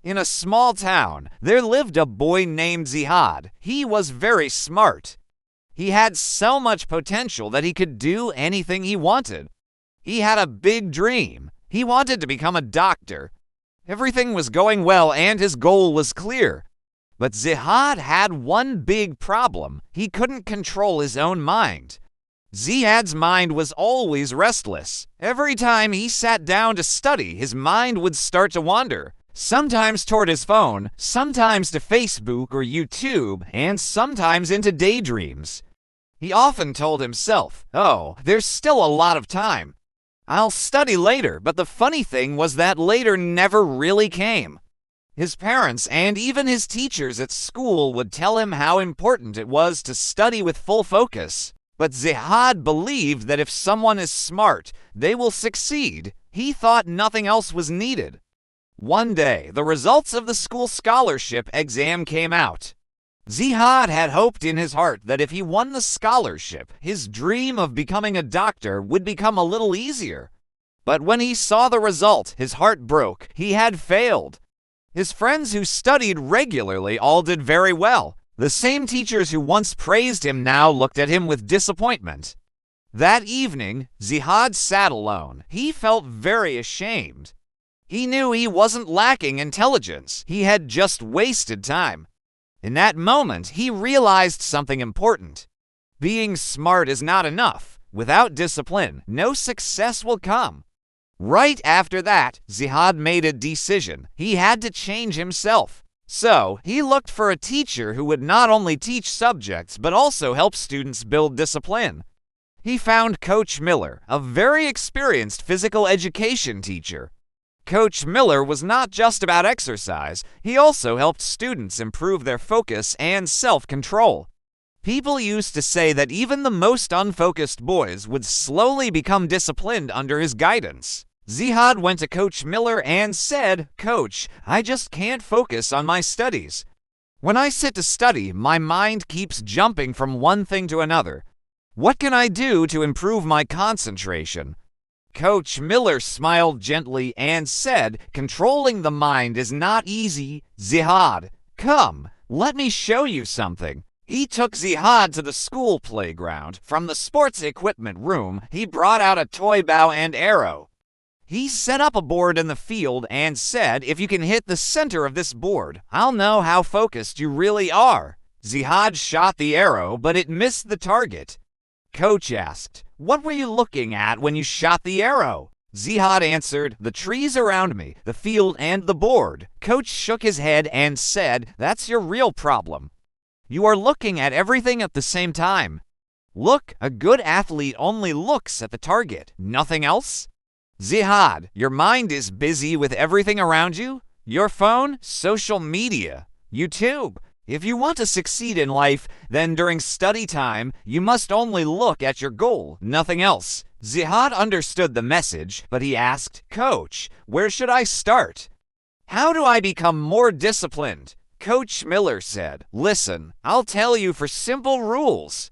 In a small town, there lived a boy named Zihad. He was very smart. He had so much potential that he could do anything he wanted. He had a big dream. He wanted to become a doctor. Everything was going well and his goal was clear. But Zihad had one big problem. He couldn't control his own mind. Zihad's mind was always restless. Every time he sat down to study, his mind would start to wander. Sometimes toward his phone, sometimes to Facebook or YouTube, and sometimes into daydreams. He often told himself, "Oh, there's still a lot of time. I'll study later," but the funny thing was that later never really came. His parents and even his teachers at school would tell him how important it was to study with full focus. But Zihad believed that if someone is smart, they will succeed. He thought nothing else was needed. One day, the results of the school scholarship exam came out. Zihad had hoped in his heart that if he won the scholarship, his dream of becoming a doctor would become a little easier. But when he saw the result, his heart broke. He had failed. His friends who studied regularly all did very well. The same teachers who once praised him now looked at him with disappointment. That evening, Zihad sat alone. He felt very ashamed. He knew he wasn't lacking intelligence. He had just wasted time. In that moment, he realized something important. Being smart is not enough. Without discipline, no success will come. Right after that, Zihad made a decision. He had to change himself. So, he looked for a teacher who would not only teach subjects, but also help students build discipline. He found Coach Miller, a very experienced physical education teacher. Coach Miller was not just about exercise, he also helped students improve their focus and self-control. People used to say that even the most unfocused boys would slowly become disciplined under his guidance. Zihad went to Coach Miller and said, "Coach, I just can't focus on my studies. When I sit to study, my mind keeps jumping from one thing to another. What can I do to improve my concentration?" Coach Miller smiled gently and said, "Controlling the mind is not easy. Zihad, come, let me show you something." He took Zihad to the school playground. From the sports equipment room, he brought out a toy bow and arrow. He set up a board in the field and said, "If you can hit the center of this board, I'll know how focused you really are." Zihad shot the arrow, but it missed the target. Coach asked, "What were you looking at when you shot the arrow?" Zihad answered, "The trees around me, the field, and the board." Coach shook his head and said, "That's your real problem. You are looking at everything at the same time. Look, a good athlete only looks at the target, nothing else. Zihad, your mind is busy with everything around you. Your phone, social media, YouTube. If you want to succeed in life, then during study time, you must only look at your goal, nothing else." Zihad understood the message, but he asked, "Coach, where should I start? How do I become more disciplined?" Coach Miller said, "Listen, I'll tell you for simple rules.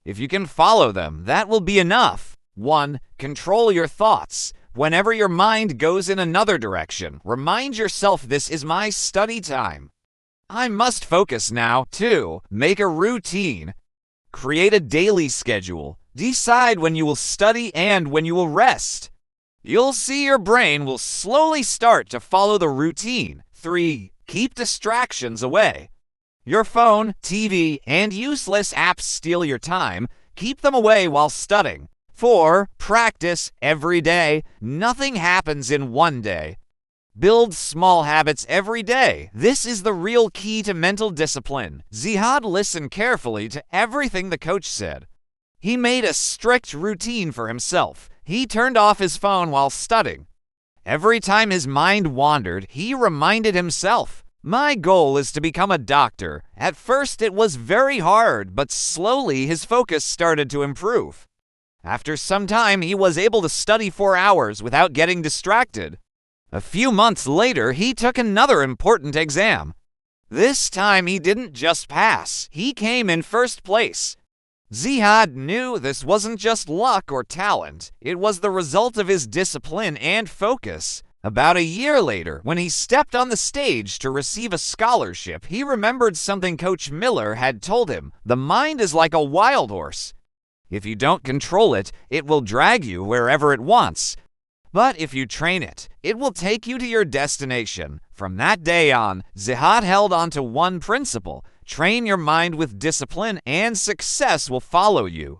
If you can follow them, that will be enough. 1. Control your thoughts. Whenever your mind goes in another direction, remind yourself this is my study time. I must focus now. 2. Make a routine. Create a daily schedule. Decide when you will study and when you will rest. You'll see your brain will slowly start to follow the routine. 3. Keep distractions away. Your phone, TV, and useless apps steal your time. Keep them away while studying. 4. Practice every day. Nothing happens in one day. Build small habits every day. This is the real key to mental discipline." Zihad listened carefully to everything the coach said. He made a strict routine for himself. He turned off his phone while studying. Every time his mind wandered, he reminded himself, "My goal is to become a doctor." At first it was very hard, but slowly his focus started to improve. After some time, he was able to study 4 hours without getting distracted. A few months later, he took another important exam. This time, he didn't just pass, he came in first place. Zihad knew this wasn't just luck or talent, it was the result of his discipline and focus. About a year later, when he stepped on the stage to receive a scholarship, he remembered something Coach Miller had told him. The mind is like a wild horse. If you don't control it, it will drag you wherever it wants. But if you train it, it will take you to your destination. From that day on, Zihad held on to one principle: train your mind with discipline, and success will follow you.